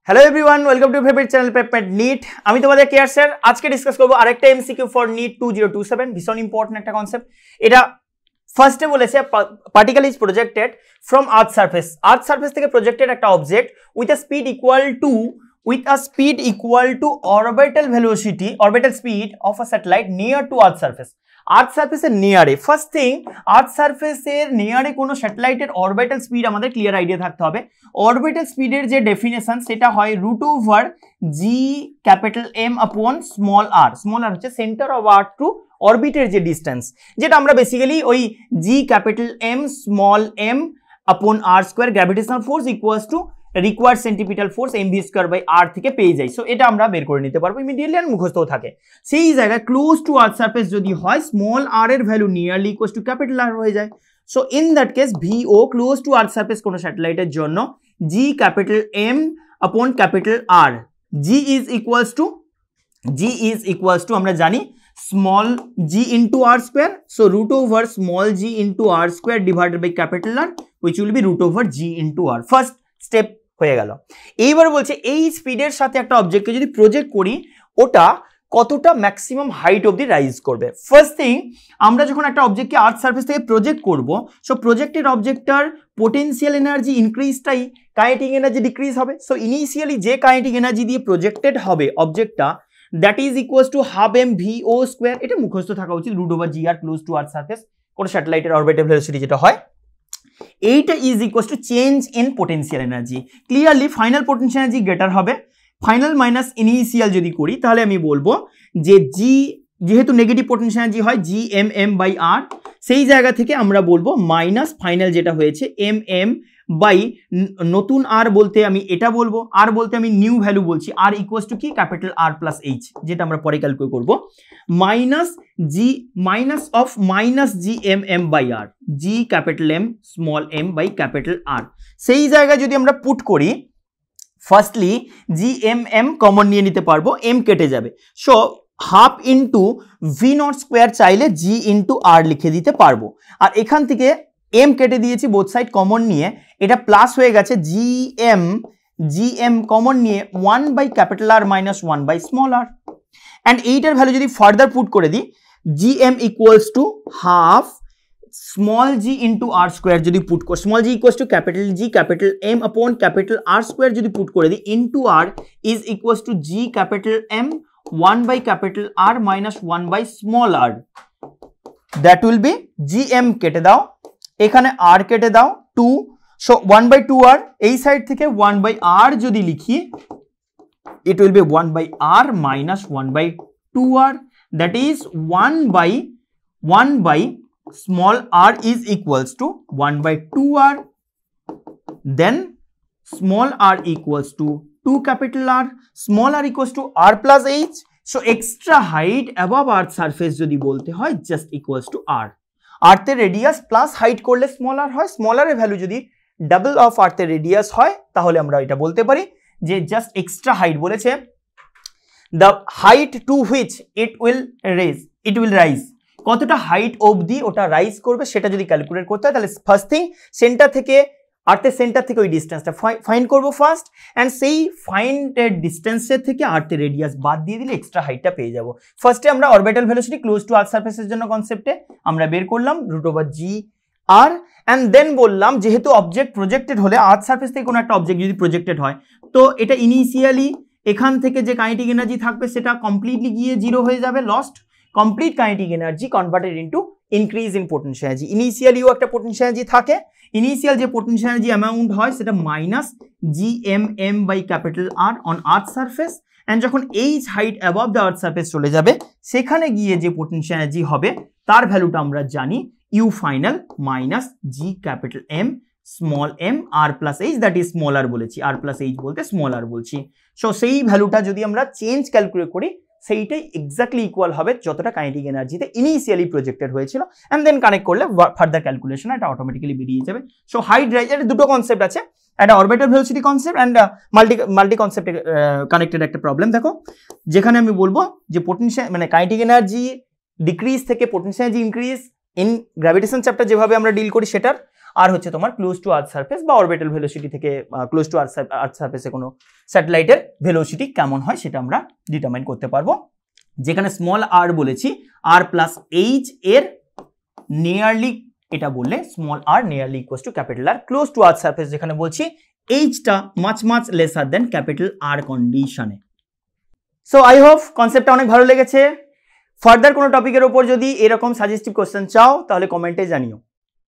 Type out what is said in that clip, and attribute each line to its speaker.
Speaker 1: Hello everyone welcome to favourite channel पेपमेट नीट আমি তোমাদের কেয়ার স্যার আজকে ডিসকাস করব আরেকটা এমসিকিউ ফর নিট 2027 ভীষণ ইম্পর্টেন্ট একটা কনসেপ্ট এটা ফার্স্টে বলেছে particle is projected from earth surface থেকে প্রজেক্টেড একটা object with a speed equal to orbital velocity orbital speed of a satellite near to earth সারফেসের নিয়ারে ফার্স্ট থিং আর্থ সারফেসের নিয়ারে কোনো স্যাটেলাইটের অরবিটাল স্পিড আমাদের ক্লিয়ার আইডিয়া থাকতে হবে অরবিটাল স্পিডের যে ডেফিনেশন সেটা হয় √g ক্যাপিটাল M আপন স্মল r হচ্ছে সেন্টার অফ আর্থ টু অরবিটের যে ডিস্টেন্স যেটা আমরা বেসিক্যালি ওই g capital M small m upon r square gravitational force equals to required centripetal force mv²/r থেকে পেয়ে যাই সো এটা আমরা বের করে নিতে পারবো ইমিডিয়েটলি আর মুখস্থও থাকে সেই জায়গায় ক্লোজ টু আর্থ সারফেস যদি হয় স্মল r এর value nearly equals to capital R হয়ে যায় so in that case VO close to earth surface কোন স্যাটেলাইটের জন্য g capital M upon capital R g is equals two আমরা জানি small g into r square so √small g into r square divided by capital R which will be √g into r first step হয়ে গেল এইবার বলছে এই স্পিডের সাথে একটা অবজেক্টকে যদি প্রজেক্ট করি ওটা কতটা ম্যাক্সিমাম হাইট অবধি রাইজ করবে ফার্স্ট থিং আমরা যখন একটা অবজেক্টকে আর্থ সারফেস থেকে প্রজেক্ট করব সো প্রজেক্টেড অবজেক্টটার পোটেনশিয়াল এনার্জি ইনক্রিজটাই কাইনেটিক এনার্জি ডিক্রিজ হবে সো ইনিশিয়ালি যে কাইনেটিক এনার্জি দিয়ে প্রজেক্টেড হবে অবজেক্টটা that is equals to half mv/o square এটা মুখস্থ থাকা উচিত √gr close to earth surface কোন স্যাটেলাইটের অরবিটাল ভেলোসিটি যেটা হয় এইটা is equals to change in potential energy clearly final potential energy greater হবে ফাইনাল মাইনাস ইনিশিয়াল যদি করি তাহলে আমি বলবো যে যেহেতু নেগেটিভ পোটেনশিয়াল এনার্জি হয় gmm/r সেই জায়গা থেকে আমরা বলবো মাইনাস ফাইনাল যেটা হয়েছে mm বাই নতুন r বলতে আমি এটা বলবো r বলতে আমি নিউ ভ্যালু বলছি r ইকুয়ালস টু কি ক্যাপিটাল R প্লাস h যেটা আমরা পরে ক্যালকুলেট করব minus of gmm/r g capital M small m by capital R সেই জায়গায় যদি আমরা পুট করি ফার্স্টলি gmm কমন নিয়ে নিতে পারবো m কেটে যাবে so half into v0 square চাইলে g ইন্টু r লিখে দিতে পারবো আর এখান থেকে m কেটে দিয়েছি বোথ সাইড কমন নিয়ে এটা প্লাস হয়ে গেছে gm কমন নিয়ে 1 by capital R minus 1 by small r and এইটার ভ্যালু যদি ফার্দার পুট করে দিই gm equals to half small g into r square যদি পুট করি small g equals to capital G capital M upon capital R square যদি put করে দিই into r is equals to g capital M 1 by capital R minus 1 by small r that will be gm কেটে দাও এখানে r কেটে দাও 2 so 1 by 2r এই side থেকে 1 বাই r যদি লিখি it will be 1 by r minus 1 by 2r that is 1 by small r is equals to 1 by 2r then small r equals to 2 capital R small r equals to r plus h so extra height above earth surface যদি বলতে হয় just equals to r earth এর radius plus height করলে small r হয় small r এর value যদি double of earth এর radius হয় তাহলে আমরা এটা বলতে পারি যে জাস্ট এক্সট্রা হাইট বলেছে the height to which it will rise কতটা হাইট অবধি ওটা রাইজ করবে সেটা যদি ক্যালকুলেট করতে হয় তাহলে ফার্স্ট থিং সেন্টার থেকে আর্থের সেন্টার থেকে ওই ডিস্টেন্সটা ফাইন্ড করবো ফার্স্ট অ্যান্ড সেই ফাইন্ড ডিস্টেন্সের থেকে আর্থের রেডিয়াস বাদ দিয়ে দিলে এক্সট্রা হাইটটা পেয়ে যাবো ফার্স্টে আমরা অরবিটাল ভেলোসিটি ক্লোজ টু আর্থ সারফেসের জন্য কনসেপ্টে আমরা বের করলাম √gr অ্যান্ড দেন বললাম যেহেতু অবজেক্ট প্রজেক্টেড হলে আর্থ সারফেস থেকে কোনো একটা অবজেক্ট যদি প্রজেক্টেড হয় তো এটা ইনিশিয়ালি এখান থেকে যে কাইনেটিক এনার্জি থাকবে সেটা কমপ্লিটলি গিয়ে জিরো হয়ে যাবে lost complete kinetic energy converted into increase in potential energy ইনিশিয়ালিও একটা পোটেনশিয়াল এনার্জি থাকে ইনিশিয়াল যে পোটেনশিয়াল এনার্জি অ্যামাউন্ট হয় সেটা minus gmm by capital R on earth surface and যখন h height above the earth surface চলে যাবে সেখানে গিয়ে যে পোটেনশিয়াল এনার্জি হবে তার ভ্যালুটা আমরা জানি u final minus g capital M small m r plus h that is small r বলেছি r প্লাস h বলতে স্মল r বলছি সো সেই ভ্যালুটা যদি আমরা চেঞ্জ ক্যালকুলেট করি সেইটাই এক্স্যাক্টলি ইকুয়াল হবে যতটা কাইনেটিক এনার্জিতে ইনিশিয়ালি প্রজেক্টেড হয়েছিল অ্যান্ড দেন কানেক্ট করলে ফার্দার ক্যালকুলেশন এটা অটোমেটিক্যালি বেরিয়ে যাবে সো হাইট রাইজ এর দুটো কনসেপ্ট আছে একটা orbital velocity concept and multi concept connected একটা প্রবলেম দেখো যেখানে আমি বলবো যে পোটেনশিয়াল মানে কাইনেটিক এনার্জি ডিক্রিজ থেকে potential energy increase in gravitation chapter যেভাবে আমরা ডিল করি সেটার আর হচ্ছে তোমার ক্লোজ টু আর্থ সারফেস বা অরবিটাল ভেলোসিটি থেকে ক্লোজ টু আর্থ সারফেসে কোনো স্যাটেলাইটের ভেলোসিটি কেমন হয় সেটা আমরা ডিটারমাইন করতে পারবো। যেখানে স্মল আর বলেছি আর প্লাস এইচ এর নিয়ারলি, এটা বললে small r nearly equals to capital R. Close to earth surface যেখানে বলছি এইচটা much lesser than capital R কন্ডিশনে। সো আই হোপ কনসেপ্টটা অনেক ভালো লেগেছে। ফার্দার কোনো টপিকের ওপর যদি এরকম সাজেস্টিভ কোশ্চেন চাও তাহলে কমেন্টে জানিও।